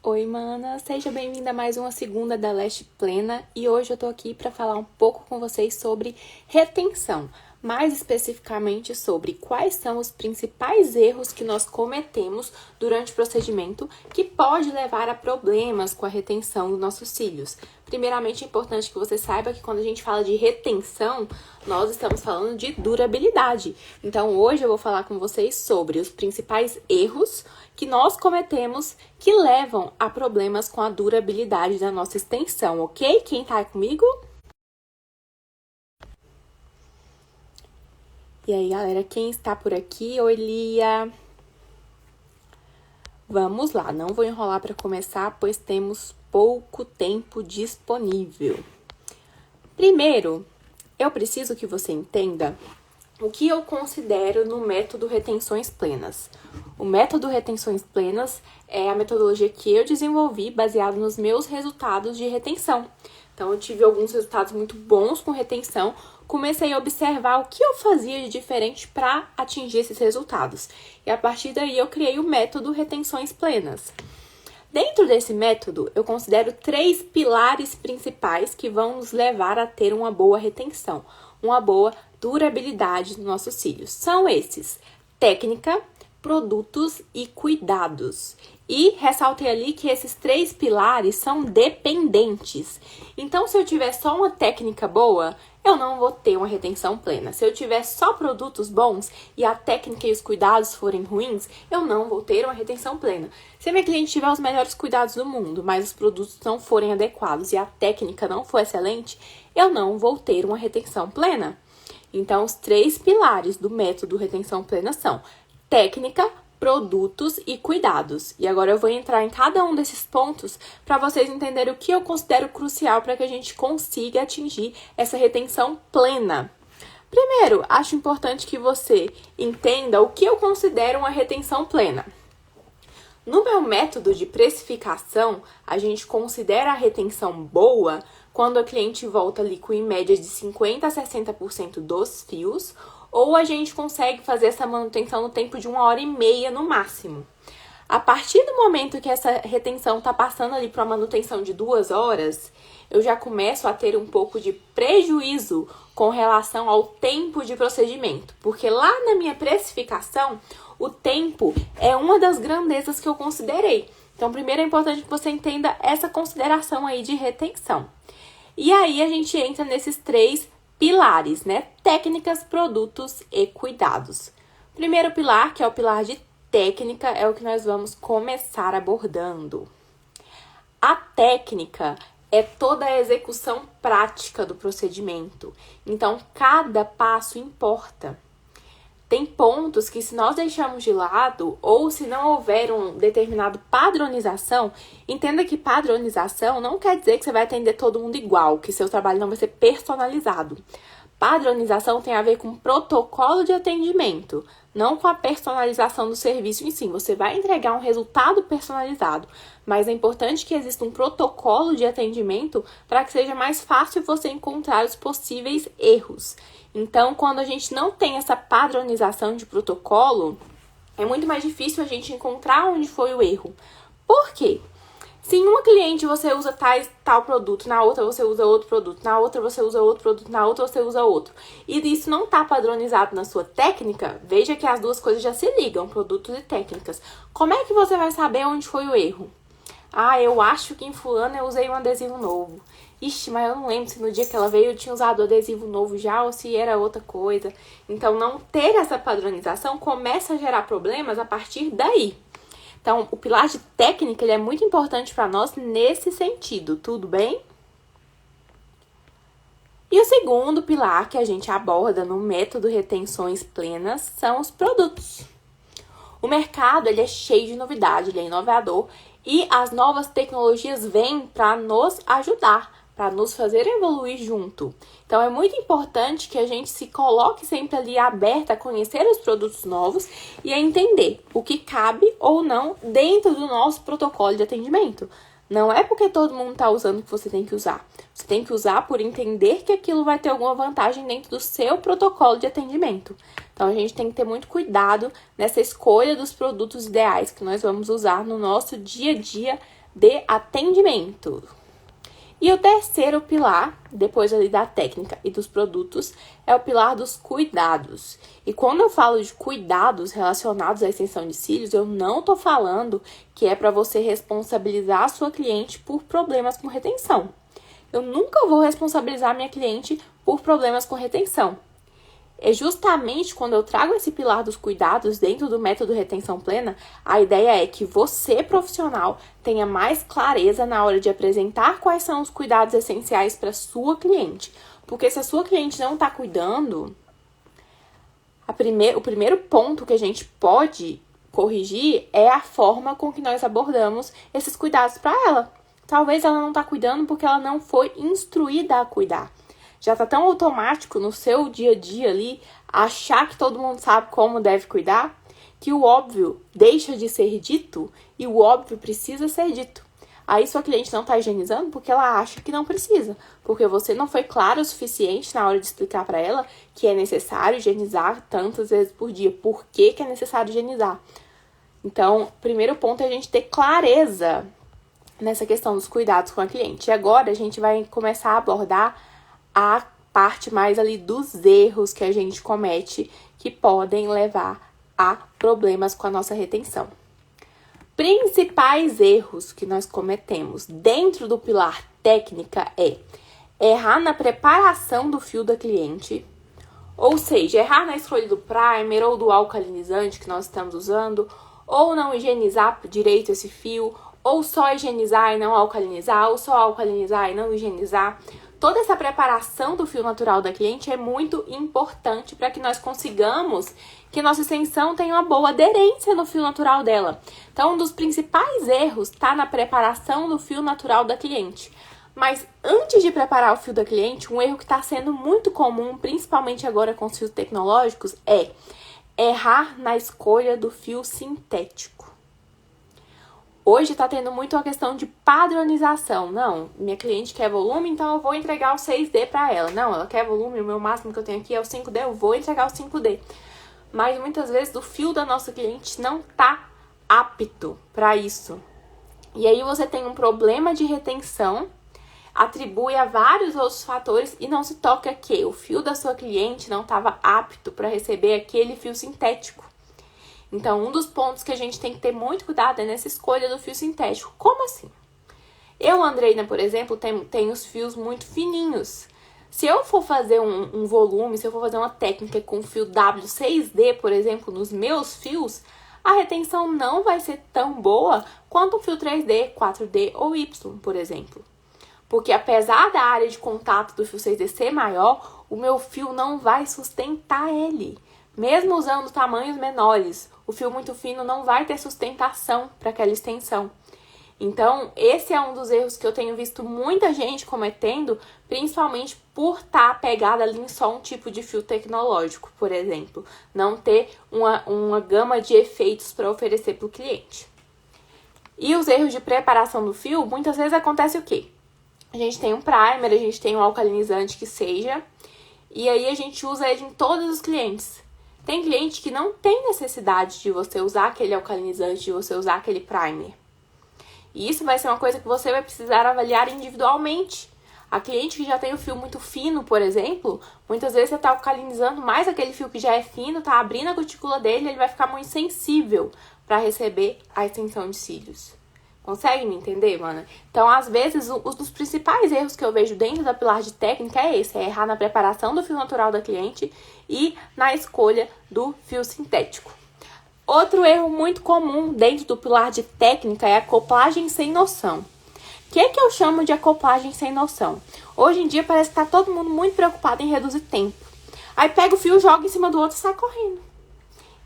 Oi, mana! Seja bem-vinda a mais uma segunda da Leste Plena e hoje eu tô aqui para falar um pouco com vocês sobre retenção, mais especificamente sobre quais são os principais erros que nós cometemos durante o procedimento que pode levar a problemas com a retenção dos nossos cílios. Primeiramente, é importante que você saiba que quando a gente fala de retenção, nós estamos falando de durabilidade. Então, hoje eu vou falar com vocês sobre os principais erros que nós cometemos que levam a problemas com a durabilidade da nossa extensão, ok? Quem tá comigo? E aí, galera, quem está por aqui? Oi, Lia! Vamos lá, não vou enrolar para começar, pois temos pouco tempo disponível. Primeiro, eu preciso que você entenda o que eu considero no método Retenções Plenas. O método Retenções Plenas é a metodologia que eu desenvolvi baseado nos meus resultados de retenção. Então, eu tive alguns resultados muito bons com retenção, comecei a observar o que eu fazia de diferente para atingir esses resultados. E a partir daí, eu criei o método Retenções Plenas. Dentro desse método, eu considero 3 pilares principais que vão nos levar a ter uma boa retenção, uma boa durabilidade dos nossos cílios. São esses: técnica, produtos e cuidados. E ressaltei ali que esses 3 pilares são dependentes. Então, se eu tiver só uma técnica boa, eu não vou ter uma retenção plena. Se eu tiver só produtos bons e a técnica e os cuidados forem ruins, eu não vou ter uma retenção plena. Se a minha cliente tiver os melhores cuidados do mundo, mas os produtos não forem adequados e a técnica não for excelente, eu não vou ter uma retenção plena. Então, os 3 pilares do método retenção plena são técnica, produtos e cuidados. E agora eu vou entrar em cada um desses pontos para vocês entenderem o que eu considero crucial para que a gente consiga atingir essa retenção plena. Primeiro, acho importante que você entenda o que eu considero uma retenção plena. No meu método de precificação, a gente considera a retenção boa quando a cliente volta ali com em média de 50% a 60% dos fios, ou a gente consegue fazer essa manutenção no tempo de 1h30 no máximo. A partir do momento que essa retenção está passando ali para uma manutenção de 2 horas, eu já começo a ter um pouco de prejuízo com relação ao tempo de procedimento. Porque lá na minha precificação, o tempo é uma das grandezas que eu considerei. Então, primeiro é importante que você entenda essa consideração aí de retenção. E aí, a gente entra nesses 3 pilares, né? Técnicas, produtos e cuidados. Primeiro pilar, que é o pilar de técnica, é o que nós vamos começar abordando. A técnica é toda a execução prática do procedimento. Então, cada passo importa. Tem pontos que, se nós deixarmos de lado, ou se não houver um determinado padronização, entenda que padronização não quer dizer que você vai atender todo mundo igual, que seu trabalho não vai ser personalizado. Padronização tem a ver com protocolo de atendimento, não com a personalização do serviço em si. Você vai entregar um resultado personalizado, mas é importante que exista um protocolo de atendimento para que seja mais fácil você encontrar os possíveis erros. Então, quando a gente não tem essa padronização de protocolo, é muito mais difícil a gente encontrar onde foi o erro. Por quê? Se em uma cliente você usa tal produto, na outra você usa outro produto, na outra você usa outro produto, na outra você usa outro, e isso não está padronizado na sua técnica, veja que as duas coisas já se ligam, produtos e técnicas. Como é que você vai saber onde foi o erro? Ah, eu acho que em fulano eu usei um adesivo novo. Ixi, mas eu não lembro se no dia que ela veio eu tinha usado o adesivo novo já ou se era outra coisa. Então, não ter essa padronização começa a gerar problemas a partir daí. Então, o pilar de técnica ele é muito importante para nós nesse sentido, tudo bem? E o segundo pilar que a gente aborda no método Retenções Plenas são os produtos. O mercado ele é cheio de novidade, ele é inovador e as novas tecnologias vêm para nos ajudar, para nos fazer evoluir junto. Então, é muito importante que a gente se coloque sempre ali aberta a conhecer os produtos novos e a entender o que cabe ou não dentro do nosso protocolo de atendimento. Não é porque todo mundo está usando que você tem que usar. Você tem que usar por entender que aquilo vai ter alguma vantagem dentro do seu protocolo de atendimento. Então, a gente tem que ter muito cuidado nessa escolha dos produtos ideais que nós vamos usar no nosso dia a dia de atendimento. E o terceiro pilar, depois ali da técnica e dos produtos, é o pilar dos cuidados. E quando eu falo de cuidados relacionados à extensão de cílios, eu não tô falando que é para você responsabilizar a sua cliente por problemas com retenção. Eu nunca vou responsabilizar minha cliente por problemas com retenção. É justamente quando eu trago esse pilar dos cuidados dentro do método Retenção Plena, a ideia é que você, profissional, tenha mais clareza na hora de apresentar quais são os cuidados essenciais para sua cliente. Porque se a sua cliente não está cuidando, o primeiro ponto que a gente pode corrigir é a forma com que nós abordamos esses cuidados para ela. Talvez ela não está cuidando porque ela não foi instruída a cuidar. Já tá tão automático no seu dia a dia ali, achar que todo mundo sabe como deve cuidar, que o óbvio deixa de ser dito e o óbvio precisa ser dito. Aí sua cliente não tá higienizando porque ela acha que não precisa, porque você não foi claro o suficiente na hora de explicar para ela que é necessário higienizar tantas vezes por dia. Por que é necessário higienizar? Então, primeiro ponto é a gente ter clareza nessa questão dos cuidados com a cliente. E agora a gente vai começar a abordar a parte mais ali dos erros que a gente comete que podem levar a problemas com a nossa retenção. Principais erros que nós cometemos dentro do pilar técnica é errar na preparação do fio da cliente, ou seja, errar na escolha do primer ou do alcalinizante que nós estamos usando, ou não higienizar direito esse fio, ou só higienizar e não alcalinizar, ou só alcalinizar e não higienizar. Toda essa preparação do fio natural da cliente é muito importante para que nós consigamos que nossa extensão tenha uma boa aderência no fio natural dela. Então, um dos principais erros está na preparação do fio natural da cliente. Mas antes de preparar o fio da cliente, um erro que está sendo muito comum, principalmente agora com os fios tecnológicos, é errar na escolha do fio sintético. Hoje está tendo muito uma questão de padronização. Não, minha cliente quer volume, então eu vou entregar o 6D para ela. Não, ela quer volume, o meu máximo que eu tenho aqui é o 5D, eu vou entregar o 5D. Mas muitas vezes o fio da nossa cliente não está apto para isso. E aí você tem um problema de retenção, atribui a vários outros fatores e não se toca que o fio da sua cliente não estava apto para receber aquele fio sintético. Então, um dos pontos que a gente tem que ter muito cuidado é nessa escolha do fio sintético. Como assim? Eu, Andreina, por exemplo, tenho os fios muito fininhos. Se eu for fazer um volume, se eu for fazer uma técnica com fio W6D, por exemplo, nos meus fios, a retenção não vai ser tão boa quanto um fio 3D, 4D ou Y, por exemplo. Porque apesar da área de contato do fio 6D ser maior, o meu fio não vai sustentar ele. Mesmo usando tamanhos menores, o fio muito fino não vai ter sustentação para aquela extensão. Então, esse é um dos erros que eu tenho visto muita gente cometendo, principalmente por estar pegada ali em só um tipo de fio tecnológico, por exemplo. Não ter uma gama de efeitos para oferecer para o cliente. E os erros de preparação do fio, muitas vezes acontece o quê? A gente tem um primer, a gente tem um alcalinizante que seja, e aí a gente usa ele em todos os clientes. Tem cliente que não tem necessidade de você usar aquele alcalinizante, de você usar aquele primer. E isso vai ser uma coisa que você vai precisar avaliar individualmente. A cliente que já tem o fio muito fino, por exemplo, muitas vezes você está alcalinizando mais aquele fio que já é fino, está abrindo a cutícula dele, ele vai ficar muito sensível para receber a extensão de cílios. Consegue me entender, mana? Então, às vezes, um dos principais erros que eu vejo dentro da pilar de técnica é esse. É errar na preparação do fio natural da cliente e na escolha do fio sintético. Outro erro muito comum dentro do pilar de técnica é a acoplagem sem noção. O que eu chamo de acoplagem sem noção? Hoje em dia parece que tá todo mundo muito preocupado em reduzir tempo. Aí pega o fio, joga em cima do outro e sai correndo.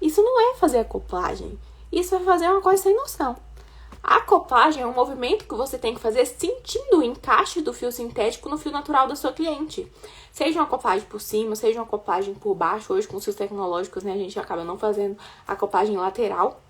Isso não é fazer acoplagem. Isso é fazer uma coisa sem noção. A acoplagem é um movimento que você tem que fazer sentindo o encaixe do fio sintético no fio natural da sua cliente. Seja uma acoplagem por cima, seja uma acoplagem por baixo. Hoje, com os fios tecnológicos, né, a gente acaba não fazendo acoplagem lateral.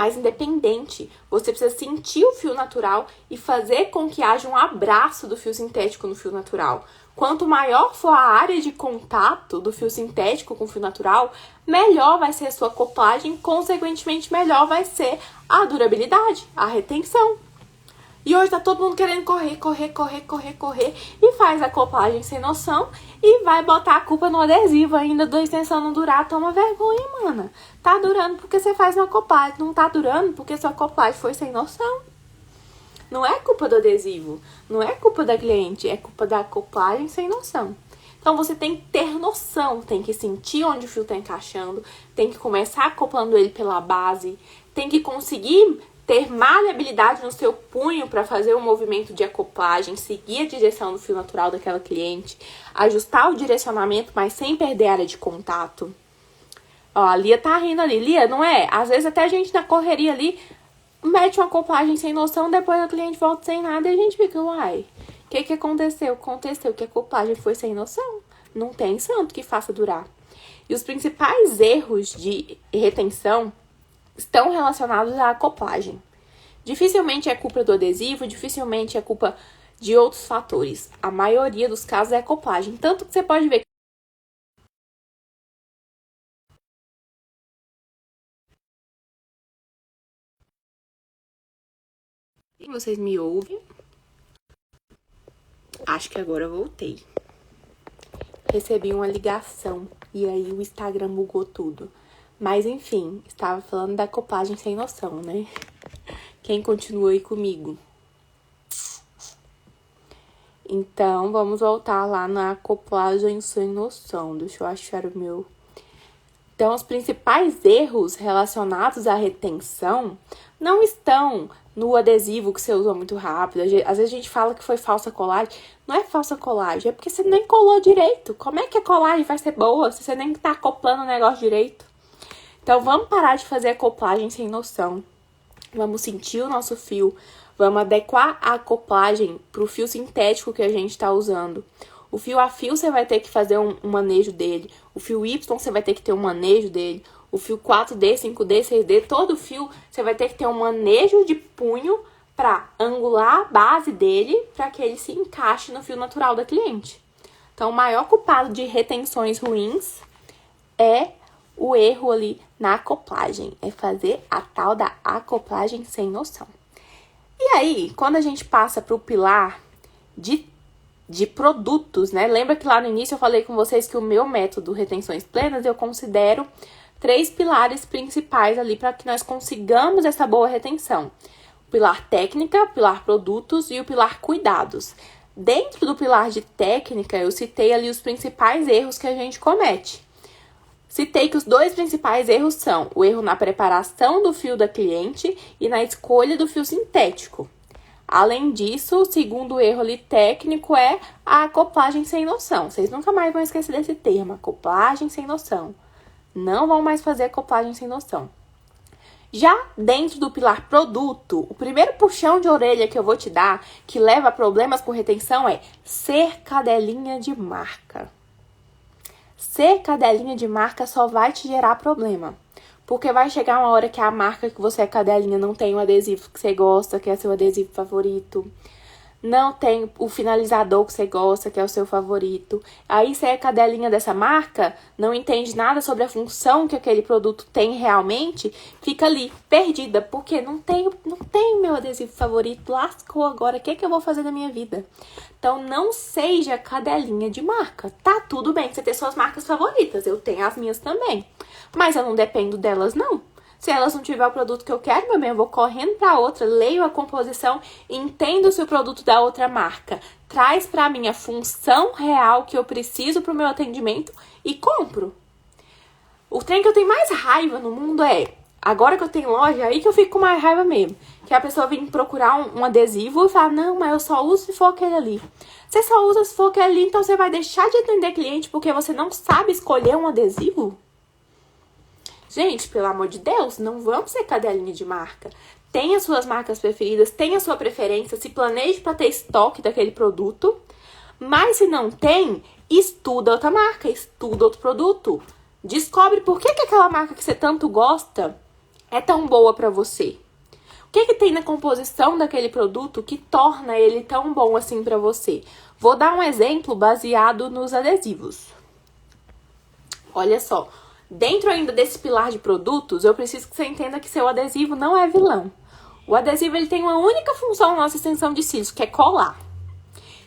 mais independente. Você precisa sentir o fio natural e fazer com que haja um abraço do fio sintético no fio natural. Quanto maior for a área de contato do fio sintético com o fio natural, melhor vai ser a sua acoplagem, consequentemente melhor vai ser a durabilidade, a retenção. E hoje tá todo mundo querendo correr e faz a acoplagem sem noção e vai botar a culpa no adesivo ainda da extensão não durar. Toma vergonha, mana. Tá durando porque você faz uma acoplagem, não tá durando porque sua acoplagem foi sem noção. Não é culpa do adesivo, não é culpa da cliente, é culpa da acoplagem sem noção. Então você tem que ter noção, tem que sentir onde o fio tá encaixando, tem que começar acoplando ele pela base, tem que conseguir ter maleabilidade no seu punho para fazer o movimento de acoplagem, seguir a direção do fio natural daquela cliente, ajustar o direcionamento, mas sem perder a área de contato. Ó, a Lia tá rindo ali. Lia, não é? Às vezes até a gente na correria ali mete uma acoplagem sem noção, depois o cliente volta sem nada e a gente fica, uai, o que aconteceu? Aconteceu que a acoplagem foi sem noção. Não tem santo que faça durar. E os principais erros de retenção estão relacionados à acoplagem. Dificilmente é culpa do adesivo, dificilmente é culpa de outros fatores. A maioria dos casos é acoplagem. Tanto que você pode ver que vocês me ouvem. Acho que agora eu voltei. Recebi uma ligação e aí o Instagram bugou tudo. Mas enfim, estava falando da acoplagem sem noção, né? Quem continua aí comigo? Então, vamos voltar lá na acoplagem sem noção. Deixa eu achar o meu. Então, os principais erros relacionados à retenção não estão no adesivo que você usou muito rápido. Às vezes a gente fala que foi falsa colagem. Não é falsa colagem, é porque você nem colou direito. Como é que a colagem vai ser boa se você nem tá acoplando o negócio direito? Então, vamos parar de fazer acoplagem sem noção. Vamos sentir o nosso fio. Vamos adequar a acoplagem para o fio sintético que a gente está usando. O fio a fio você vai ter que fazer um manejo dele. O fio Y você vai ter que ter um manejo dele. O fio 4D, 5D, 6D, todo fio você vai ter que ter um manejo de punho para angular a base dele para que ele se encaixe no fio natural da cliente. Então, o maior culpado de retenções ruins é o erro ali na acoplagem. É fazer a tal da acoplagem sem noção. E aí, quando a gente passa para o pilar de produtos, né? Lembra que lá no início eu falei com vocês que o meu método Retenções Plenas, eu considero 3 pilares principais ali para que nós consigamos essa boa retenção. O pilar técnica, o pilar produtos e o pilar cuidados. Dentro do pilar de técnica, eu citei ali os principais erros que a gente comete. Citei que os 2 principais erros são o erro na preparação do fio da cliente e na escolha do fio sintético. Além disso, o segundo erro ali técnico é a acoplagem sem noção. Vocês nunca mais vão esquecer desse termo, acoplagem sem noção. Não vão mais fazer acoplagem sem noção. Já dentro do pilar produto, o primeiro puxão de orelha que eu vou te dar, que leva a problemas com retenção, é ser cadelinha de marca. Ser cadelinha de marca só vai te gerar problema. Porque vai chegar uma hora que a marca que você é cadelinha não tem o adesivo que você gosta, que é seu adesivo favorito. Não tem o finalizador que você gosta, que é o seu favorito. Aí você é cadelinha dessa marca, não entende nada sobre a função que aquele produto tem realmente, fica ali, perdida. Porque não tem meu adesivo favorito, lascou agora, o que eu vou fazer na minha vida? Então, não seja cadelinha de marca. Tá tudo bem você ter suas marcas favoritas, eu tenho as minhas também. Mas eu não dependo delas, não. Se elas não tiver o produto que eu quero, meu bem, eu vou correndo para outra, leio a composição, entendo se o produto da outra marca traz para mim a função real que eu preciso para o meu atendimento e compro. O trem que eu tenho mais raiva no mundo é, agora que eu tenho loja, aí que eu fico com mais raiva mesmo. Que a pessoa vem procurar um adesivo e fala, não, mas eu só uso se for aquele ali. Você só usa se for aquele ali, então você vai deixar de atender cliente porque você não sabe escolher um adesivo? Gente, pelo amor de Deus, não vamos ser cadelinha de marca. Tenha suas marcas preferidas, tenha sua preferência, se planeje para ter estoque daquele produto. Mas se não tem, estuda outra marca, estuda outro produto. Descobre por que aquela marca que você tanto gosta é tão boa para você? O que tem na composição daquele produto que torna ele tão bom assim para você? Vou dar um exemplo baseado nos adesivos. Olha só, dentro ainda desse pilar de produtos, eu preciso que você entenda que seu adesivo não é vilão. O adesivo ele tem uma única função na nossa extensão de cílios, que é colar.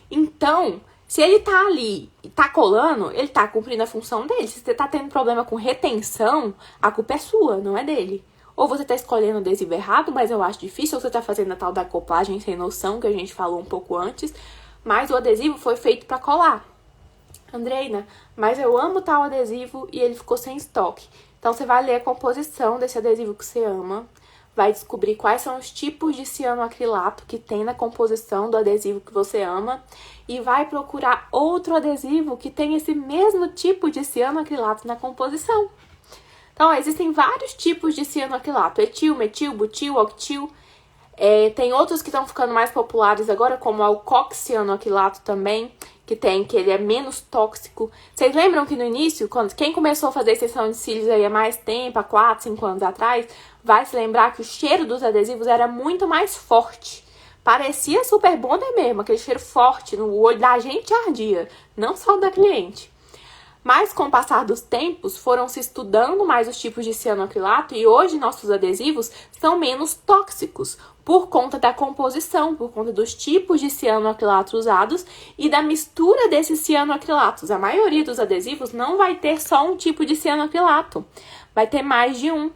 Então, se ele tá ali e tá colando, ele tá cumprindo a função dele. Se você tá tendo problema com retenção, a culpa é sua, não é dele. Ou você tá escolhendo o adesivo errado, mas eu acho difícil, ou você tá fazendo a tal da acoplagem sem noção, que a gente falou um pouco antes, mas o adesivo foi feito pra colar. Andreina, mas eu amo tal adesivo e ele ficou sem estoque. Então, você vai ler a composição desse adesivo que você ama, vai descobrir quais são os tipos de cianoacrilato que tem na composição do adesivo que você ama e vai procurar outro adesivo que tem esse mesmo tipo de cianoacrilato na composição. Então, existem vários tipos de cianoacrilato, etil, metil, butil, octil. Tem outros que estão ficando mais populares agora, como o alcoxcianoacrilato também, que ele é menos tóxico. Vocês lembram que no início, quem começou a fazer extensão de cílios aí há mais tempo, há 4, 5 anos atrás, vai se lembrar que o cheiro dos adesivos era muito mais forte. Parecia super bonder mesmo, aquele cheiro forte, no olho da gente ardia, não só da cliente. Mas com o passar dos tempos, foram se estudando mais os tipos de cianoacrilato e hoje nossos adesivos são menos tóxicos por conta da composição, por conta dos tipos de cianoacrilato usados e da mistura desses cianoacrilatos. A maioria dos adesivos não vai ter só um tipo de cianoacrilato, vai ter mais de um.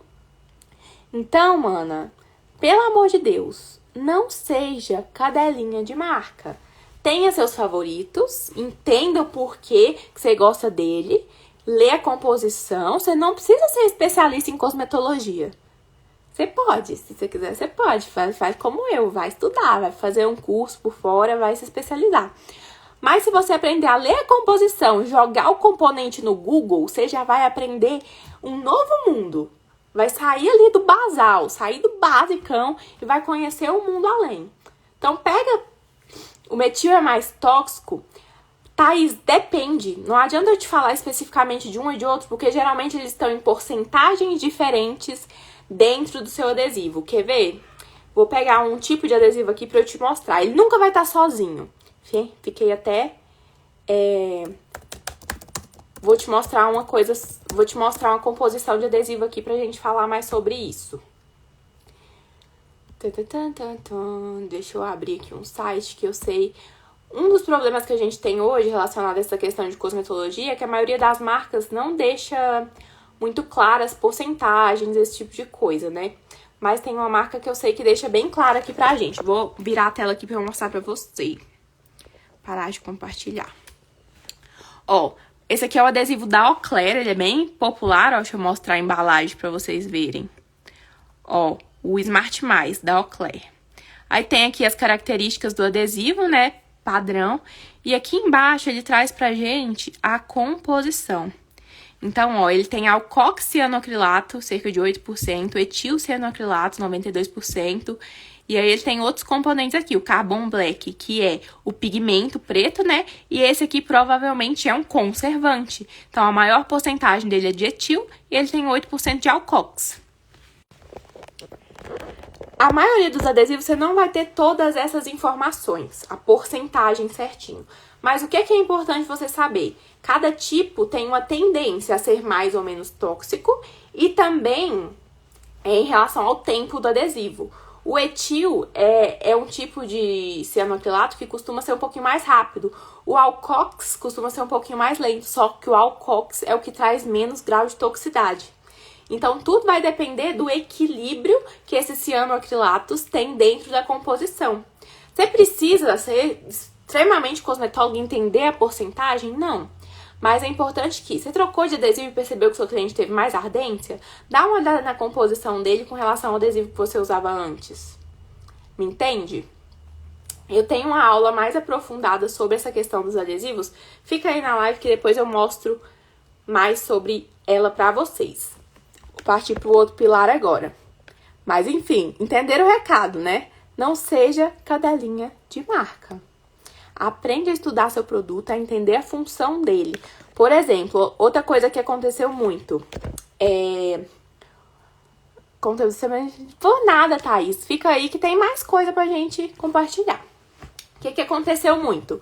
Então, mana, pelo amor de Deus, não seja cadelinha de marca. Tenha seus favoritos, entenda o porquê que você gosta dele, lê a composição. Você não precisa ser especialista em cosmetologia. Você pode, se você quiser, você pode. Faz como eu, vai estudar, vai fazer um curso por fora, vai se especializar. Mas se você aprender a ler a composição, jogar o componente no Google, você já vai aprender um novo mundo. Vai sair ali do basal, sair do basicão e vai conhecer o mundo além. Então, pega... O metil é mais tóxico? Thaís, depende. Não adianta eu te falar especificamente de um e de outro, porque geralmente eles estão em porcentagens diferentes dentro do seu adesivo. Quer ver? Vou pegar um tipo de adesivo aqui pra eu te mostrar. Ele nunca vai estar sozinho. Fiquei até... Vou te mostrar uma coisa... Vou te mostrar uma composição de adesivo aqui pra gente falar mais sobre isso. Deixa eu abrir aqui um site que eu sei... Um dos problemas que a gente tem hoje relacionado a essa questão de cosmetologia é que a maioria das marcas não deixa muito claras porcentagens, esse tipo de coisa, né? Mas tem uma marca que eu sei que deixa bem clara aqui pra gente. Vou virar a tela aqui pra eu mostrar pra você. Parar de compartilhar. Ó, esse aqui é o adesivo da Oclair, ele é bem popular, ó. Deixa eu mostrar a embalagem pra vocês verem. Ó, o Smart Mais, da Oclair. Aí tem aqui as características do adesivo, né? Padrão. E aqui embaixo ele traz pra gente a composição. Então, ó, ele tem alcoxcianoacrilato, cerca de 8%, etilcianoacrilato, 92%, e aí ele tem outros componentes aqui, o Carbon Black, que é o pigmento preto, né? E esse aqui provavelmente é um conservante. Então, a maior porcentagem dele é de etil e ele tem 8% de alcox. A maioria dos adesivos você não vai ter todas essas informações, a porcentagem certinho. Mas o que é importante você saber? Cada tipo tem uma tendência a ser mais ou menos tóxico e também em relação ao tempo do adesivo. O etil é um tipo de cianoacrilato que costuma ser um pouquinho mais rápido. O alcox costuma ser um pouquinho mais lento, só que o alcox é o que traz menos grau de toxicidade. Então, tudo vai depender do equilíbrio que esses cianoacrilatos têm dentro da composição. Você precisa ser extremamente cosmetólogo e entender a porcentagem? Não. Mas é importante que, você trocou de adesivo e percebeu que o seu cliente teve mais ardência? Dá uma olhada na composição dele com relação ao adesivo que você usava antes. Me entende? Eu tenho uma aula mais aprofundada sobre essa questão dos adesivos. Fica aí na live que depois eu mostro mais sobre ela pra vocês. Vou partir pro outro pilar agora. Mas, enfim, entenderam o recado, né? Não seja cadelinha de marca. Aprende a estudar seu produto, a entender a função dele. Por exemplo, outra coisa que aconteceu muito. conteúdo semelhante. Por nada, Thaís. Fica aí que tem mais coisa pra gente compartilhar. O que aconteceu muito?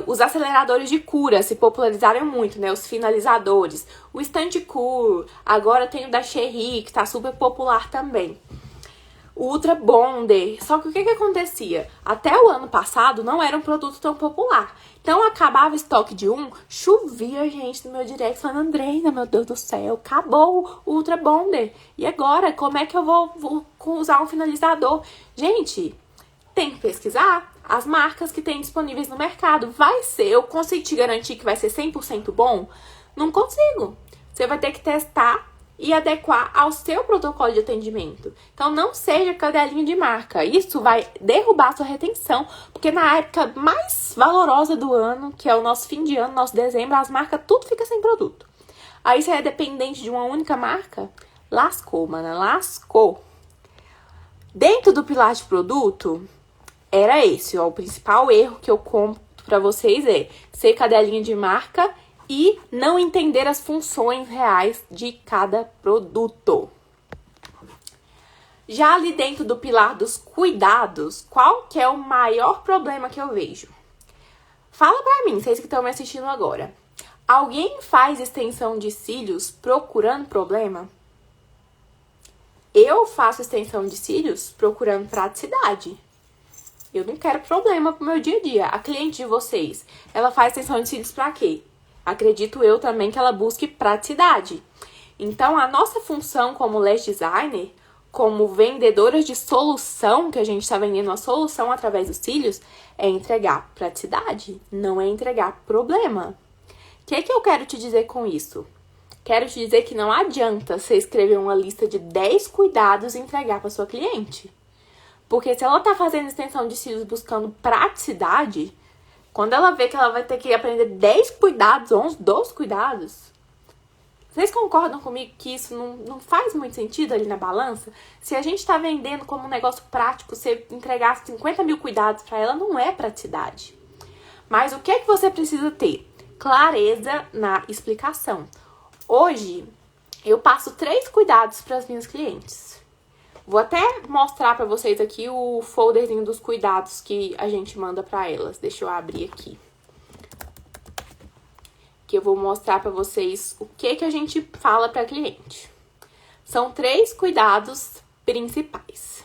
Os aceleradores de cura se popularizaram muito, né? Os finalizadores. O Instant Cure. Agora tem o da Cherry, que tá super popular também. O Ultra Bonder. Só que o que acontecia? Até o ano passado não era um produto tão popular. Então acabava o estoque de um, chovia gente no meu direct falando: Andreina, meu Deus do céu, acabou o Ultra Bonder. E agora, como é que eu vou usar um finalizador? Gente, tem que pesquisar as marcas que tem disponíveis no mercado. Eu consigo te garantir que vai ser 100% bom? Não consigo. Você vai ter que testar e adequar ao seu protocolo de atendimento. Então, não seja cadelinha de marca. Isso vai derrubar sua retenção, porque na época mais valorosa do ano, que é o nosso fim de ano, nosso dezembro, as marcas, tudo fica sem produto. Aí, você é dependente de uma única marca, lascou, mana, lascou. Dentro do pilar de produto, era esse, ó, o principal erro que eu conto pra vocês é ser cadelinha de marca e não entender as funções reais de cada produto. Já ali dentro do pilar dos cuidados, qual que é o maior problema que eu vejo? Fala pra mim, vocês que estão me assistindo agora. Alguém faz extensão de cílios procurando problema? Eu faço extensão de cílios procurando praticidade. Eu não quero problema pro meu dia a dia. A cliente de vocês, ela faz extensão de cílios pra quê? Acredito eu também que ela busque praticidade. Então, a nossa função como lash designer, como vendedoras de solução, que a gente está vendendo uma solução através dos cílios, é entregar praticidade, não é entregar problema. O que eu quero te dizer com isso? Quero te dizer que não adianta você escrever uma lista de 10 cuidados e entregar para sua cliente. Porque se ela tá fazendo extensão de cílios buscando praticidade, quando ela vê que ela vai ter que aprender 10 cuidados, 11, 12 cuidados, vocês concordam comigo que isso não faz muito sentido ali na balança? Se a gente tá vendendo como um negócio prático, você entregar 50 mil cuidados para ela, não é praticidade. Mas o que é que você precisa ter? Clareza na explicação. Hoje, eu passo 3 cuidados para as minhas clientes. Vou até mostrar pra vocês aqui o folderzinho dos cuidados que a gente manda pra elas. Deixa eu abrir aqui. Que eu vou mostrar pra vocês o que a gente fala pra cliente. São 3 cuidados principais.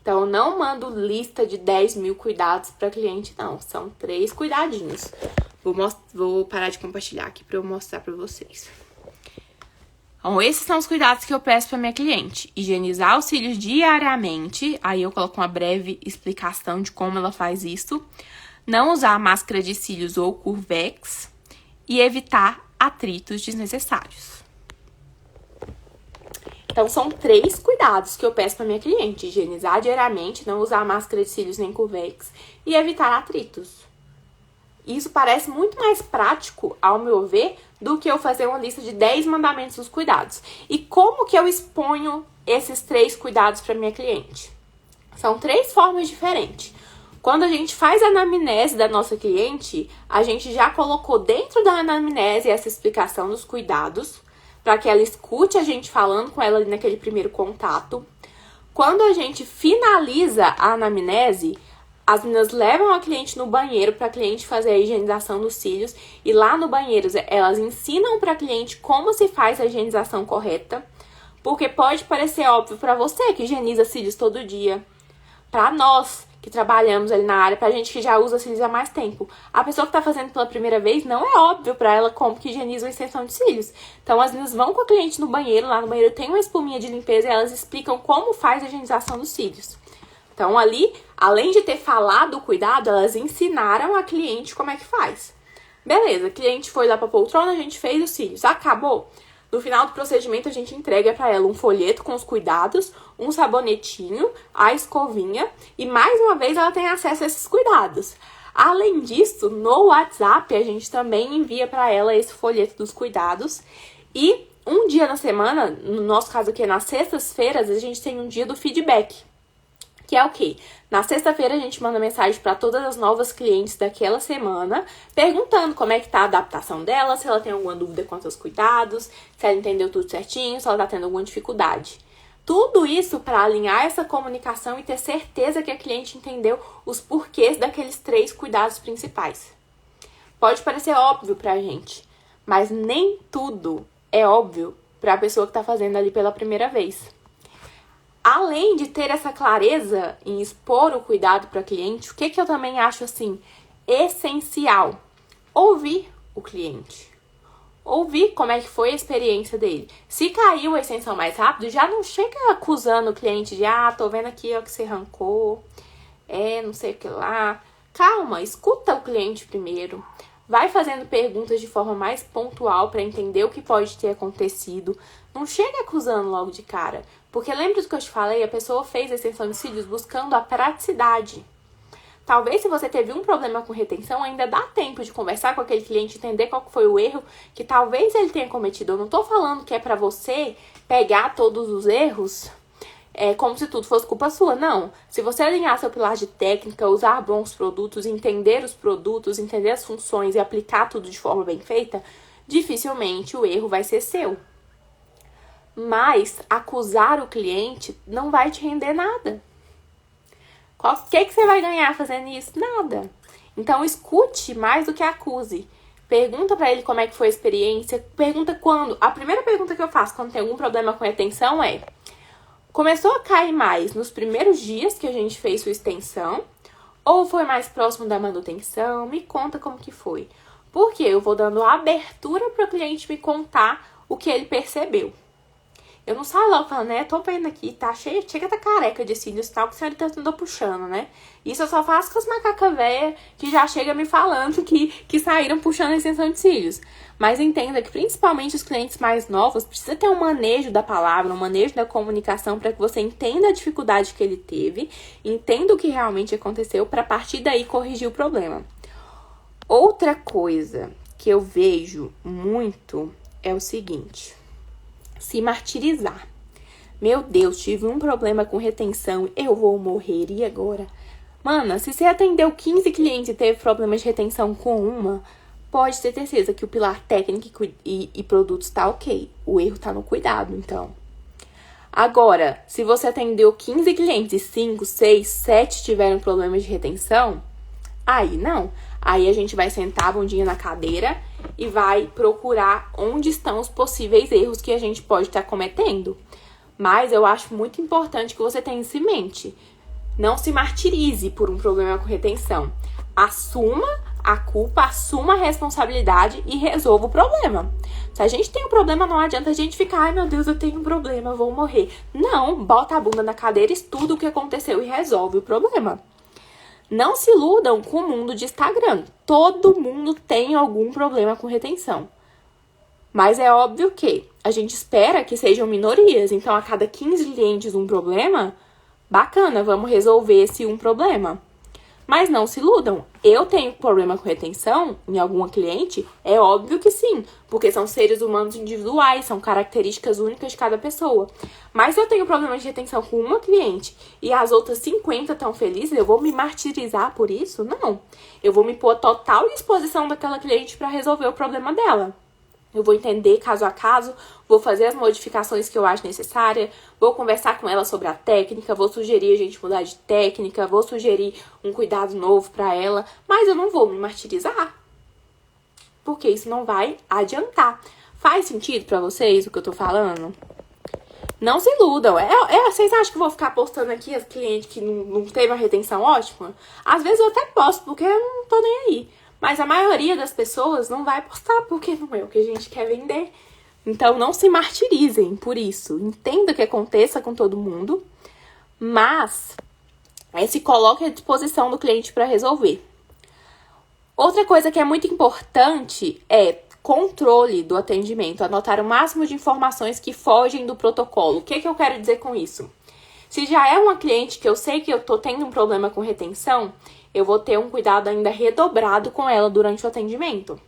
Então, não mando lista de 10 mil cuidados pra cliente, não. São 3 cuidadinhos. Vou parar de compartilhar aqui pra eu mostrar pra vocês. Então, esses são os cuidados que eu peço para minha cliente. Higienizar os cílios diariamente. Aí eu coloco uma breve explicação de como ela faz isso. Não usar máscara de cílios ou Curvex. E evitar atritos desnecessários. Então, são 3 cuidados que eu peço para minha cliente. Higienizar diariamente, não usar máscara de cílios nem Curvex. E evitar atritos. Isso parece muito mais prático, ao meu ver, do que eu fazer uma lista de 10 mandamentos dos cuidados. E como que eu exponho esses 3 cuidados para minha cliente? São 3 formas diferentes. Quando a gente faz a anamnese da nossa cliente, a gente já colocou dentro da anamnese essa explicação dos cuidados, para que ela escute a gente falando com ela ali naquele primeiro contato. Quando a gente finaliza a anamnese, as meninas levam a cliente no banheiro para a cliente fazer a higienização dos cílios. E lá no banheiro, elas ensinam para a cliente como se faz a higienização correta. Porque pode parecer óbvio para você que higieniza cílios todo dia. Para nós que trabalhamos ali na área, pra gente que já usa cílios há mais tempo. A pessoa que tá fazendo pela primeira vez, não é óbvio para ela como que higieniza uma extensão de cílios. Então, as meninas vão com a cliente no banheiro. Lá no banheiro tem uma espuminha de limpeza e elas explicam como faz a higienização dos cílios. Então, ali, além de ter falado o cuidado, elas ensinaram a cliente como é que faz. Beleza, a cliente foi lá pra poltrona, a gente fez os cílios. Acabou? No final do procedimento, a gente entrega pra ela um folheto com os cuidados, um sabonetinho, a escovinha e, mais uma vez, ela tem acesso a esses cuidados. Além disso, no WhatsApp, a gente também envia pra ela esse folheto dos cuidados. E um dia na semana, no nosso caso aqui, nas sextas-feiras, a gente tem um dia do feedback. Que é o quê? Na sexta-feira a gente manda mensagem para todas as novas clientes daquela semana, perguntando como é que tá a adaptação dela, se ela tem alguma dúvida quanto aos cuidados, se ela entendeu tudo certinho, se ela tá tendo alguma dificuldade. Tudo isso para alinhar essa comunicação e ter certeza que a cliente entendeu os porquês daqueles 3 cuidados principais. Pode parecer óbvio pra gente, mas nem tudo é óbvio para a pessoa que está fazendo ali pela primeira vez. Além de ter essa clareza em expor o cuidado para o cliente, o que eu também acho assim essencial? Ouvir o cliente. Ouvir como é que foi a experiência dele. Se caiu a extensão mais rápido, já não chega acusando o cliente de tô vendo aqui ó, que você arrancou, não sei o que lá. Calma, escuta o cliente primeiro. Vai fazendo perguntas de forma mais pontual para entender o que pode ter acontecido. Não chega acusando logo de cara. Porque lembra do que eu te falei? A pessoa fez a extensão de cílios buscando a praticidade. Talvez se você teve um problema com retenção, ainda dá tempo de conversar com aquele cliente, entender qual foi o erro que talvez ele tenha cometido. Eu não tô falando que é para você pegar todos os erros como se tudo fosse culpa sua, não. Se você alinhar seu pilar de técnica, usar bons produtos, entender os produtos, entender as funções e aplicar tudo de forma bem feita, dificilmente o erro vai ser seu. Mas acusar o cliente não vai te render nada. O que você vai ganhar fazendo isso? Nada. Então, escute mais do que acuse. Pergunta pra ele como é que foi a experiência. Pergunta quando. A primeira pergunta que eu faço quando tem algum problema com retenção é: começou a cair mais nos primeiros dias que a gente fez sua extensão? Ou foi mais próximo da manutenção? Me conta como que foi. Porque eu vou dando abertura para o cliente me contar o que ele percebeu. Eu não saio logo falando, né? Tô vendo aqui, tá cheia, chega da careca de cílios e tal, que a senhora tá andando puxando, né? Isso eu só faço com as macacas velhas que já chegam me falando que saíram puxando a extensão de cílios. Mas entenda que principalmente os clientes mais novos precisa ter um manejo da palavra, um manejo da comunicação para que você entenda a dificuldade que ele teve, entenda o que realmente aconteceu para a partir daí corrigir o problema. Outra coisa que eu vejo muito é o seguinte: se martirizar. Meu Deus, tive um problema com retenção, eu vou morrer, e agora? Mana, se você atendeu 15 clientes e teve problemas de retenção com uma, pode ter certeza que o pilar técnico e produtos tá ok. O erro tá no cuidado, então. Agora, se você atendeu 15 clientes e 5, 6, 7 tiveram problemas de retenção, aí não. Aí a gente vai sentar a bundinha na cadeira e vai procurar onde estão os possíveis erros que a gente pode estar cometendo. Mas eu acho muito importante que você tenha isso em mente. Não se martirize por um problema com retenção. Assuma a culpa, assuma a responsabilidade e resolva o problema. Se a gente tem um problema, não adianta a gente ficar, ai meu Deus, eu tenho um problema, eu vou morrer. Não, bota a bunda na cadeira, estuda o que aconteceu e resolve o problema. Não se iludam com o mundo de Instagram. Todo mundo tem algum problema com retenção. Mas é óbvio que a gente espera que sejam minorias. Então, a cada 15 clientes um problema, bacana, vamos resolver esse um problema. Mas não se iludam. Eu tenho problema com retenção em alguma cliente? É óbvio que sim, porque são seres humanos individuais, são características únicas de cada pessoa. Mas se eu tenho problema de retenção com uma cliente e as outras 50 estão felizes, eu vou me martirizar por isso? Não. Eu vou me pôr à total disposição daquela cliente para resolver o problema dela. Eu vou entender caso a caso, vou fazer as modificações que eu acho necessária, vou conversar com ela sobre a técnica, vou sugerir a gente mudar de técnica, vou sugerir um cuidado novo para ela, mas eu não vou me martirizar, porque isso não vai adiantar. Faz sentido para vocês o que eu tô falando? Não se iludam. Vocês acham que eu vou ficar postando aqui as clientes que não teve uma retenção ótima? Às vezes eu até posto, porque eu não tô nem aí. Mas a maioria das pessoas não vai postar porque não é o que a gente quer vender. Então, não se martirizem por isso. Entenda que aconteça com todo mundo, mas se coloque à disposição do cliente para resolver. Outra coisa que é muito importante é controle do atendimento. Anotar o máximo de informações que fogem do protocolo. O que eu quero dizer com isso? Se já é uma cliente que eu sei que eu tô tendo um problema com retenção, eu vou ter um cuidado ainda redobrado com ela durante o atendimento.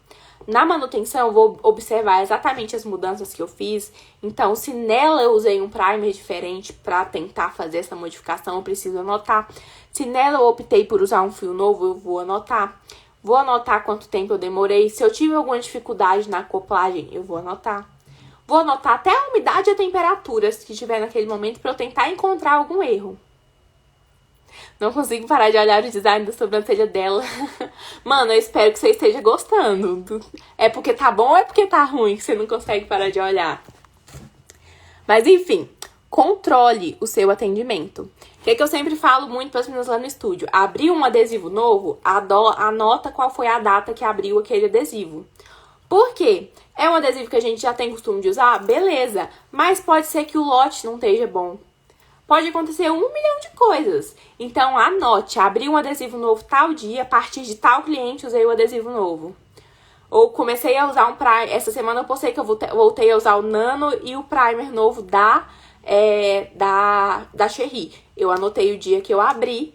Na manutenção, eu vou observar exatamente as mudanças que eu fiz. Então, se nela eu usei um primer diferente para tentar fazer essa modificação, eu preciso anotar. Se nela eu optei por usar um fio novo, eu vou anotar. Vou anotar quanto tempo eu demorei. Se eu tive alguma dificuldade na acoplagem, eu vou anotar. Vou anotar até a umidade e a temperatura que tiver naquele momento pra eu tentar encontrar algum erro. Não consigo parar de olhar o design da sobrancelha dela. Mano, eu espero que você esteja gostando. É porque tá bom ou é porque tá ruim que você não consegue parar de olhar? Mas enfim, controle o seu atendimento. O que é que eu sempre falo muito para as meninas lá no estúdio? Abriu um adesivo novo, anota qual foi a data que abriu aquele adesivo. Por quê? É um adesivo que a gente já tem costume de usar? Beleza. Mas pode ser que o lote não esteja bom. Pode acontecer 1 milhão de coisas. Então, anote. Abri um adesivo novo tal dia, a partir de tal cliente usei o adesivo novo. Ou comecei a usar um primer. Essa semana eu postei que eu voltei a usar o Nano e o primer novo da Cherry. Eu anotei o dia que eu abri.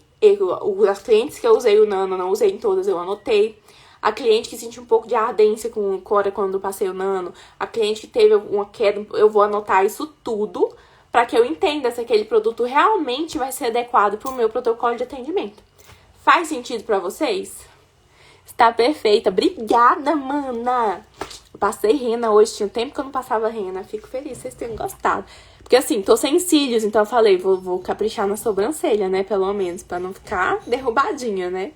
As clientes que eu usei o Nano, não usei em todas, eu anotei. A cliente que sentiu um pouco de ardência com cora quando eu passei o Nano. A cliente que teve uma queda, eu vou anotar isso tudo para que eu entenda se aquele produto realmente vai ser adequado para o meu protocolo de atendimento. Faz sentido para vocês? Está perfeita. Obrigada, mana! Eu passei rena hoje, tinha um tempo que eu não passava rena. Fico feliz que vocês tenham gostado. Porque assim, tô sem cílios, então eu falei, vou caprichar na sobrancelha, né? Pelo menos, para não ficar derrubadinha, né?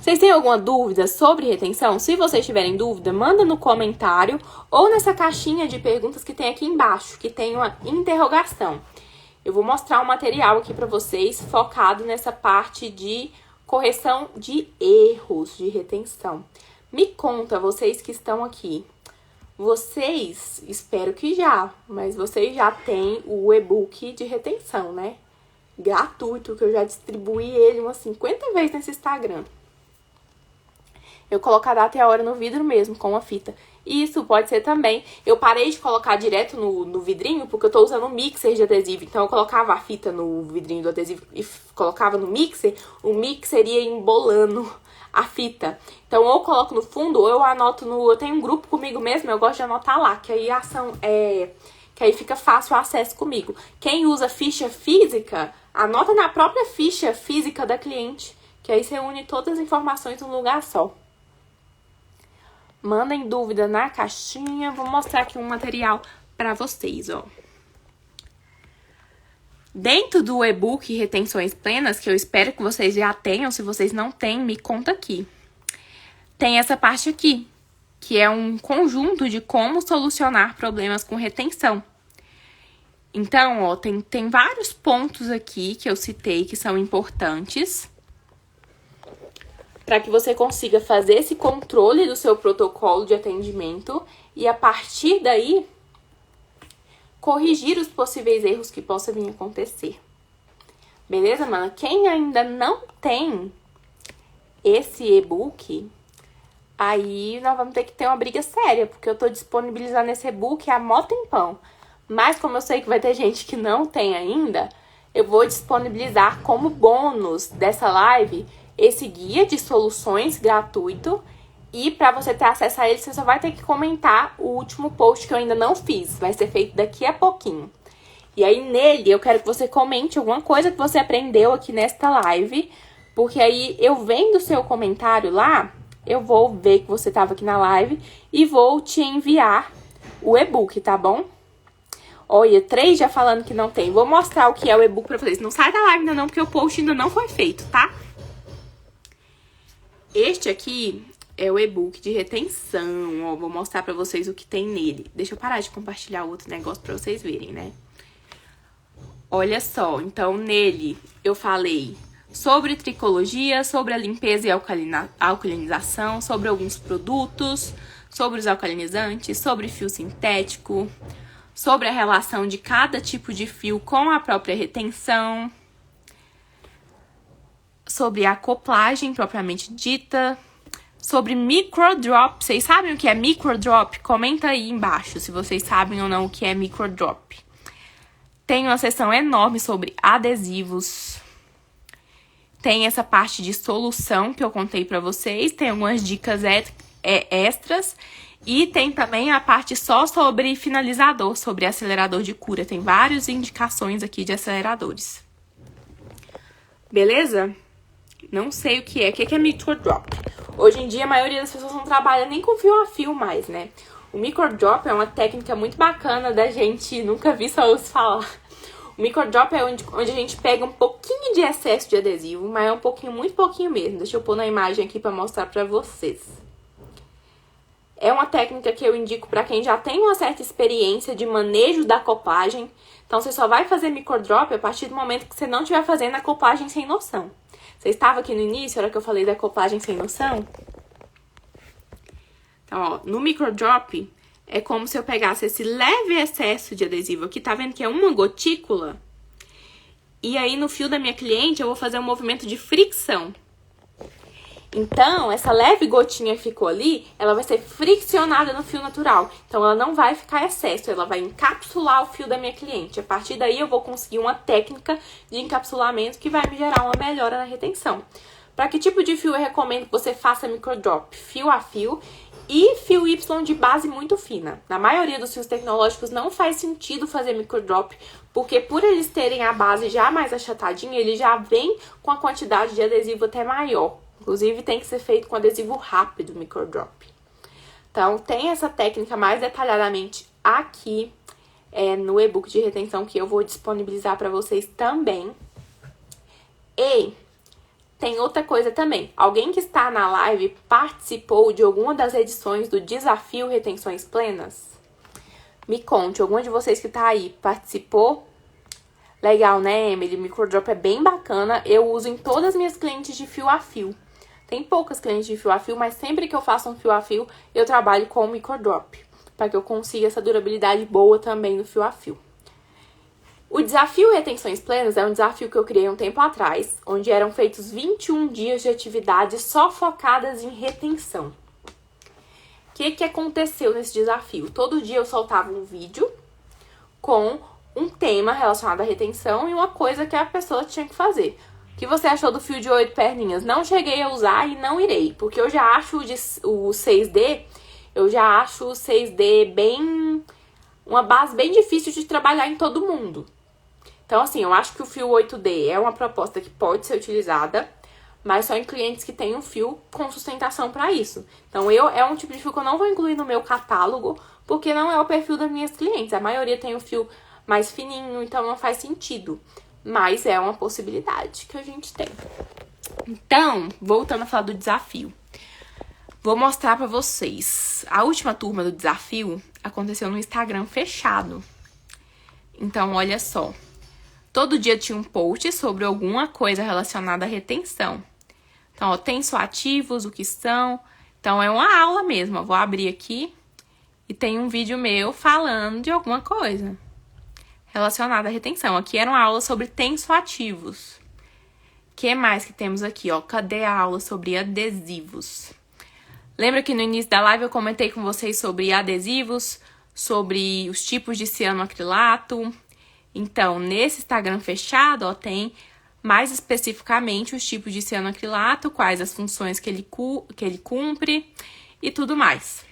Vocês têm alguma dúvida sobre retenção? Se vocês tiverem dúvida, manda no comentário ou nessa caixinha de perguntas que tem aqui embaixo, que tem uma interrogação. Eu vou mostrar um material aqui para vocês focado nessa parte de correção de erros de retenção. Me conta, vocês que estão aqui. Vocês, espero que já, mas vocês já têm o e-book de retenção, né? Gratuito, que eu já distribuí ele umas 50 vezes nesse Instagram. Eu coloco a data e a hora no vidro mesmo, com a fita. Isso pode ser também. Eu parei de colocar direto no vidrinho, porque eu tô usando um mixer de adesivo. Então, eu colocava a fita no vidrinho do adesivo e colocava no mixer. O mixer ia embolando a fita. Então, ou eu coloco no fundo, ou eu anoto no... Eu tenho um grupo comigo mesmo, eu gosto de anotar lá. Que aí a ação que aí fica fácil o acesso comigo. Quem usa ficha física, anota na própria ficha física da cliente. Que aí você une todas as informações num lugar só. Mandem dúvida na caixinha. Vou mostrar aqui um material para vocês, ó. Dentro do e-book Retenções Plenas, que eu espero que vocês já tenham, se vocês não têm, me conta aqui. Tem essa parte aqui, que é um conjunto de como solucionar problemas com retenção. Então, ó, tem vários pontos aqui que eu citei que são importantes para que você consiga fazer esse controle do seu protocolo de atendimento e, a partir daí, corrigir os possíveis erros que possam vir a acontecer. Beleza, mano? Quem ainda não tem esse e-book, aí nós vamos ter que ter uma briga séria, porque eu tô disponibilizando esse e-book há mó tempão. Mas como eu sei que vai ter gente que não tem ainda, eu vou disponibilizar como bônus dessa live esse guia de soluções gratuito. E para você ter acesso a ele, você só vai ter que comentar o último post que eu ainda não fiz. Vai ser feito daqui a pouquinho. E aí nele eu quero que você comente alguma coisa que você aprendeu aqui nesta live. Porque aí eu vendo o seu comentário lá, eu vou ver que você estava aqui na live e vou te enviar o e-book, tá bom? Olha, 3 já falando que não tem. Vou mostrar o que é o e-book pra vocês. Não sai da live ainda não, porque o post ainda não foi feito, tá? Este aqui é o e-book de retenção, ó. Vou mostrar pra vocês o que tem nele. Deixa eu parar de compartilhar outro negócio pra vocês verem, né? Olha só, então nele eu falei sobre tricologia, sobre a limpeza e alcalinização, sobre alguns produtos, sobre os alcalinizantes, sobre fio sintético, sobre a relação de cada tipo de fio com a própria retenção, sobre a acoplagem propriamente dita, sobre microdrop. Vocês sabem o que é microdrop? Comenta aí embaixo se vocês sabem ou não o que é microdrop. Tem uma seção enorme sobre adesivos. Tem essa parte de solução que eu contei pra vocês. Tem algumas dicas extras. E tem também a parte só sobre finalizador, sobre acelerador de cura. Tem várias indicações aqui de aceleradores. Beleza? Não sei o que é. O que é microdrop? Hoje em dia, a maioria das pessoas não trabalha nem com fio a fio mais, né? O microdrop é uma técnica muito bacana da gente, nunca vi, só ouço falar. O microdrop é onde a gente pega um pouquinho de excesso de adesivo, mas é um pouquinho, muito pouquinho mesmo. Deixa eu pôr na imagem aqui pra mostrar pra vocês. É uma técnica que eu indico pra quem já tem uma certa experiência de manejo da acoplagem. Então, você só vai fazer microdrop a partir do momento que você não estiver fazendo acoplagem sem noção. Você estava aqui no início, a hora que eu falei da acoplagem sem noção? Então, ó, no microdrop, é como se eu pegasse esse leve excesso de adesivo aqui, tá vendo que é uma gotícula? E aí, no fio da minha cliente, eu vou fazer um movimento de fricção. Então, essa leve gotinha que ficou ali, ela vai ser friccionada no fio natural. Então, ela não vai ficar excesso, ela vai encapsular o fio da minha cliente. A partir daí, eu vou conseguir uma técnica de encapsulamento que vai me gerar uma melhora na retenção. Para que tipo de fio eu recomendo que você faça microdrop? Fio a fio e fio Y de base muito fina. Na maioria dos fios tecnológicos não faz sentido fazer microdrop, porque por eles terem a base já mais achatadinha, ele já vem com a quantidade de adesivo até maior. Inclusive, tem que ser feito com adesivo rápido, microdrop. Então, tem essa técnica mais detalhadamente aqui no e-book de retenção que eu vou disponibilizar para vocês também. E tem outra coisa também. Alguém que está na live participou de alguma das edições do Desafio Retenções Plenas? Me conte, alguma de vocês que tá aí participou? Legal, né, Emily? Microdrop é bem bacana. Eu uso em todas as minhas clientes de fio a fio. Tem poucas clientes de fio a fio, mas sempre que eu faço um fio a fio, eu trabalho com o microdrop, para que eu consiga essa durabilidade boa também no fio a fio. O desafio Retenções Plenas é um desafio que eu criei um tempo atrás, onde eram feitos 21 dias de atividades só focadas em retenção. O que aconteceu nesse desafio? Todo dia eu soltava um vídeo com um tema relacionado à retenção e uma coisa que a pessoa tinha que fazer. O que você achou do fio de 8 perninhas? Não cheguei a usar e não irei, porque eu já acho o 6D, uma base bem difícil de trabalhar em todo mundo. Então, assim, eu acho que o fio 8D é uma proposta que pode ser utilizada, mas só em clientes que têm um fio com sustentação para isso. Então, é um tipo de fio que eu não vou incluir no meu catálogo, porque não é o perfil das minhas clientes. A maioria tem um fio mais fininho, então não faz sentido. Mas é uma possibilidade que a gente tem. Então, voltando a falar do desafio. Vou mostrar pra vocês. A última turma do desafio aconteceu no Instagram fechado. Então, olha só. Todo dia tinha um post sobre alguma coisa relacionada à retenção. Então, ó, tensoativos, o que são. Então, é uma aula mesmo. Eu vou abrir aqui e tem um vídeo meu falando de alguma coisa relacionada à retenção. Aqui era uma aula sobre tensoativos. O que mais que temos aqui, ó? Cadê a aula sobre adesivos? Lembra que no início da live eu comentei com vocês sobre adesivos, sobre os tipos de cianoacrilato? Então, nesse Instagram fechado, ó, tem mais especificamente os tipos de cianoacrilato, quais as funções que ele cumpre e tudo mais.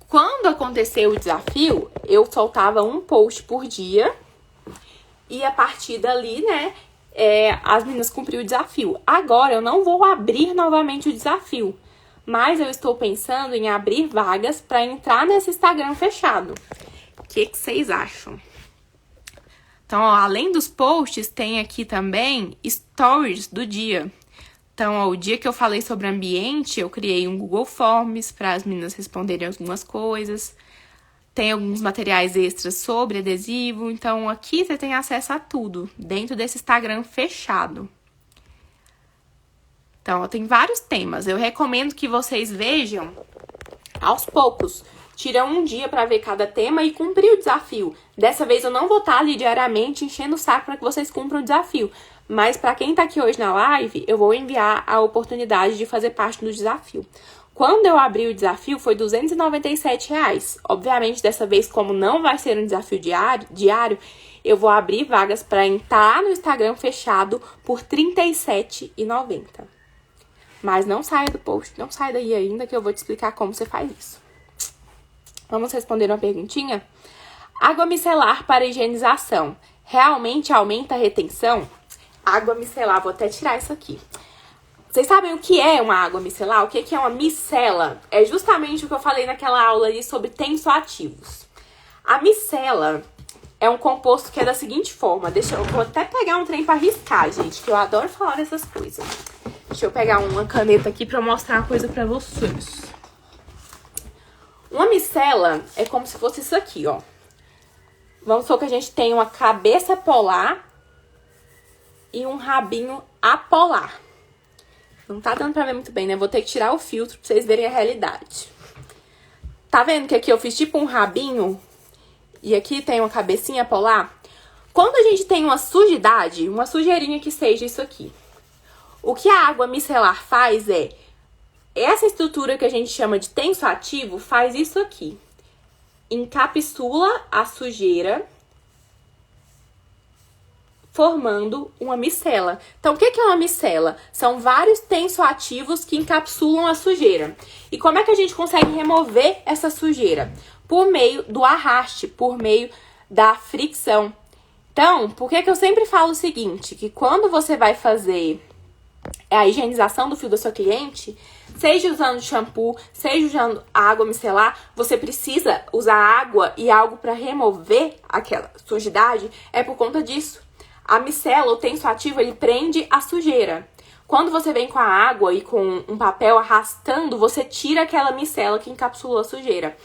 Quando aconteceu o desafio, eu soltava um post por dia e a partir dali, né, as meninas cumpriram o desafio. Agora, eu não vou abrir novamente o desafio, mas eu estou pensando em abrir vagas para entrar nesse Instagram fechado. O que vocês acham? Então, ó, além dos posts, tem aqui também stories do dia. Então, ó, o dia que eu falei sobre ambiente, eu criei um Google Forms para as meninas responderem algumas coisas. Tem alguns materiais extras sobre adesivo. Então, aqui você tem acesso a tudo, dentro desse Instagram fechado. Então, ó, tem vários temas. Eu recomendo que vocês vejam aos poucos. Tira um dia para ver cada tema e cumprir o desafio. Dessa vez eu não vou estar ali diariamente enchendo o saco para que vocês cumpram o desafio. Mas para quem tá aqui hoje na live, eu vou enviar a oportunidade de fazer parte do desafio. Quando eu abri o desafio, foi R$ 297. Obviamente, dessa vez, como não vai ser um desafio diário, eu vou abrir vagas para entrar no Instagram fechado por R$ 37,90. Mas não saia do post, não saia daí ainda, que eu vou te explicar como você faz isso. Vamos responder uma perguntinha? Água micelar para higienização realmente aumenta a retenção? Água micelar, vou até tirar isso aqui. Vocês sabem o que é uma água micelar? O que é uma micela? É justamente o que eu falei naquela aula ali sobre tensoativos. A micela é um composto que é da seguinte forma. Eu vou até pegar um trem pra riscar, gente, que eu adoro falar dessas coisas. Deixa eu pegar uma caneta aqui pra mostrar uma coisa pra vocês. Uma micela é como se fosse isso aqui, ó. Vamos supor que a gente tem uma cabeça polar e um rabinho apolar. Não tá dando pra ver muito bem, né? Vou ter que tirar o filtro pra vocês verem a realidade. Tá vendo que aqui eu fiz tipo um rabinho e aqui tem uma cabecinha polar? Quando a gente tem uma sujidade, uma sujeirinha que seja isso aqui, o que a água micelar faz é, essa estrutura que a gente chama de tensoativo faz isso aqui. Encapsula a sujeira, formando uma micela. Então, o que é uma micela? São vários tensoativos que encapsulam a sujeira. E como é que a gente consegue remover essa sujeira? Por meio do arraste, por meio da fricção. Então, por que eu sempre falo o seguinte? Que quando você vai fazer a higienização do fio da sua cliente, seja usando shampoo, seja usando água micelar, você precisa usar água e algo para remover aquela sujidade. É por conta disso. A micela, o tensoativo, ele prende a sujeira. Quando você vem com a água e com um papel arrastando, você tira aquela micela que encapsulou a sujeira.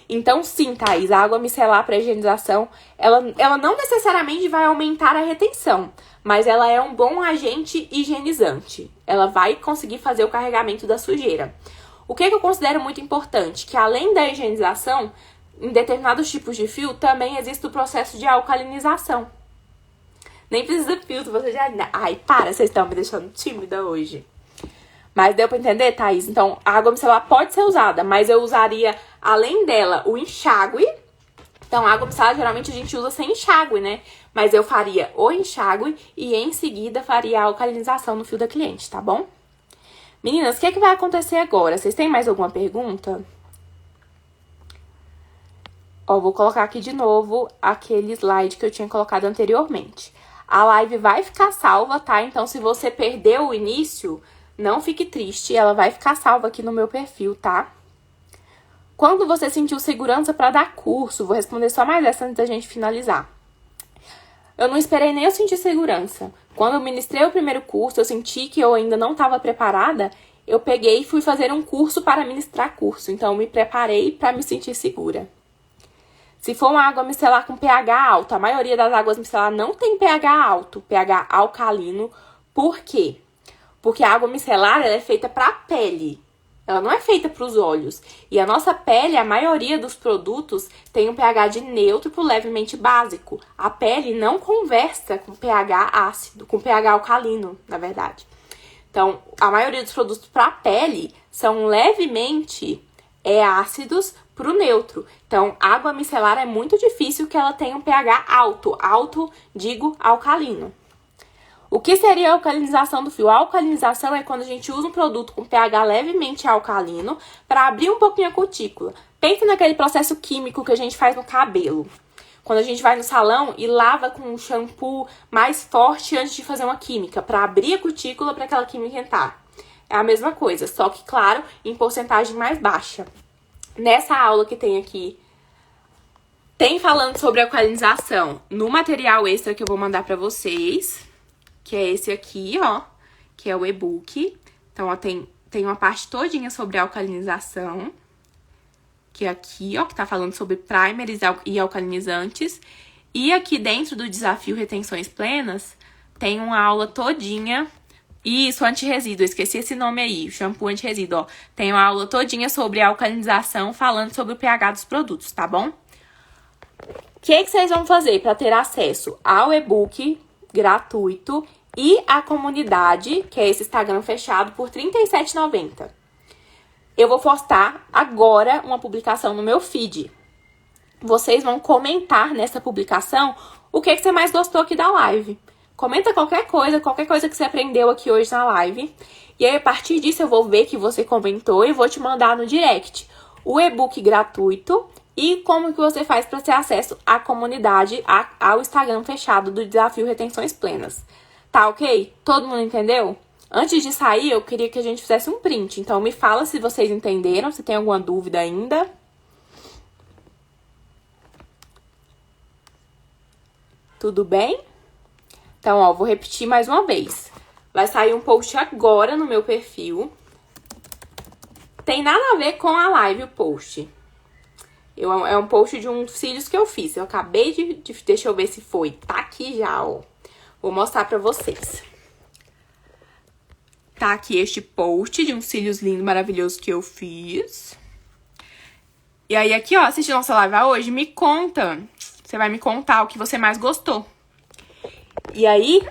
Então, sim, Thaís, a água micelar para higienização, ela não necessariamente vai aumentar a retenção, mas ela é um bom agente higienizante. Ela vai conseguir fazer o carregamento da sujeira. O que eu considero muito importante? Que além da higienização, em determinados tipos de fio, também existe o processo de alcalinização. Nem precisa filtro, você já... Ai, para, vocês estão me deixando tímida hoje. Mas deu pra entender, Thaís? Então, a água micelar pode ser usada, mas eu usaria, além dela, o enxágue. Então, a água micelar, geralmente, a gente usa sem enxágue, né? Mas eu faria o enxágue e, em seguida, faria a alcalinização no fio da cliente, tá bom? Meninas, o que vai acontecer agora? Vocês têm mais alguma pergunta? Ó, vou colocar aqui de novo aquele slide que eu tinha colocado anteriormente. A live vai ficar salva, tá? Então, se você perdeu o início, não fique triste. Ela vai ficar salva aqui no meu perfil, tá? Quando você sentiu segurança para dar curso, vou responder só mais essa antes da gente finalizar. Eu não esperei nem eu sentir segurança. Quando eu ministrei o primeiro curso, eu senti que eu ainda não estava preparada. Eu peguei e fui fazer um curso para ministrar curso. Então, eu me preparei para me sentir segura. Se for uma água micelar com pH alto, a maioria das águas micelar não tem pH alto, pH alcalino. Por quê? Porque a água micelar ela é feita para a pele. Ela não é feita para os olhos. E a nossa pele, a maioria dos produtos, tem um pH de neutro para levemente básico. A pele não conversa com pH ácido, com pH alcalino, na verdade. Então, a maioria dos produtos para a pele são levemente ácidos para o neutro. Então, água micelar é muito difícil que ela tenha um pH alto. Alto, digo, alcalino. O que seria a alcalinização do fio? A alcalinização é quando a gente usa um produto com pH levemente alcalino para abrir um pouquinho a cutícula. Pensa naquele processo químico que a gente faz no cabelo. Quando a gente vai no salão e lava com um shampoo mais forte antes de fazer uma química, para abrir a cutícula para aquela química entrar. É a mesma coisa, só que, claro, em porcentagem mais baixa. Nessa aula que tem aqui, tem falando sobre alcalinização no material extra que eu vou mandar pra vocês, que é esse aqui, ó, que é o e-book. Então, ó, tem uma parte todinha sobre alcalinização, que é aqui, ó, que tá falando sobre primers e alcalinizantes. E aqui dentro do desafio Retenções Plenas, tem uma aula todinha. Isso, antirresíduo, esqueci esse nome aí, shampoo antirresíduo, ó. Tem uma aula todinha sobre alcalinização, falando sobre o pH dos produtos, tá bom? O que vocês vão fazer para ter acesso ao e-book gratuito e a comunidade, que é esse Instagram fechado, por R$ 37,90? Eu vou postar agora uma publicação no meu feed. Vocês vão comentar nessa publicação o que você mais gostou aqui da live. Comenta qualquer coisa que você aprendeu aqui hoje na live. E aí, a partir disso, eu vou ver que você comentou e vou te mandar no direct o e-book gratuito e como que você faz para ter acesso à comunidade, ao Instagram fechado do Desafio Retenções Plenas. Tá ok? Todo mundo entendeu? Antes de sair, eu queria que a gente fizesse um print. Então, me fala se vocês entenderam, se tem alguma dúvida ainda. Tudo bem? Então, ó, vou repetir mais uma vez. Vai sair um post agora no meu perfil. Tem nada a ver com a live o post. É um post de uns cílios que eu fiz. Eu acabei de... Deixa eu ver se foi. Tá aqui já, ó. Vou mostrar pra vocês. Tá aqui este post de uns cílios lindos, maravilhosos que eu fiz. E aí aqui, ó, assistindo nossa live hoje, me conta. Você vai me contar o que você mais gostou. E aí,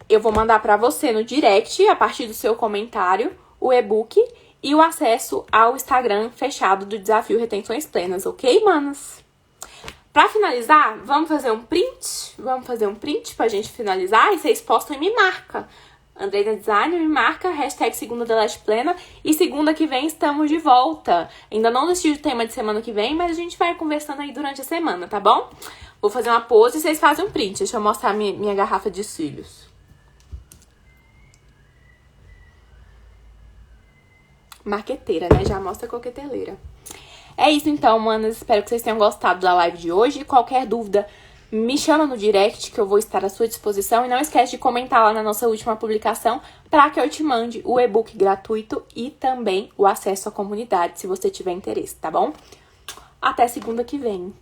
eu vou mandar pra você no direct, a partir do seu comentário, o e-book e o acesso ao Instagram fechado do Desafio Retenções Plenas, ok, manas? Pra finalizar, vamos fazer um print? Vamos fazer um print pra gente finalizar? E vocês postam e me marca. Andreina Design, me marca, hashtag segunda da Lash Plena. E segunda que vem estamos de volta. Ainda não decidi o tema de semana que vem, mas a gente vai conversando aí durante a semana, tá bom? Vou fazer uma pose e vocês fazem um print. Deixa eu mostrar minha garrafa de cílios. Marqueteira, né? Já mostra coqueteleira. É isso então, manas. Espero que vocês tenham gostado da live de hoje. Qualquer dúvida, me chama no direct que eu vou estar à sua disposição. E não esquece de comentar lá na nossa última publicação para que eu te mande o e-book gratuito e também o acesso à comunidade, se você tiver interesse, tá bom? Até segunda que vem.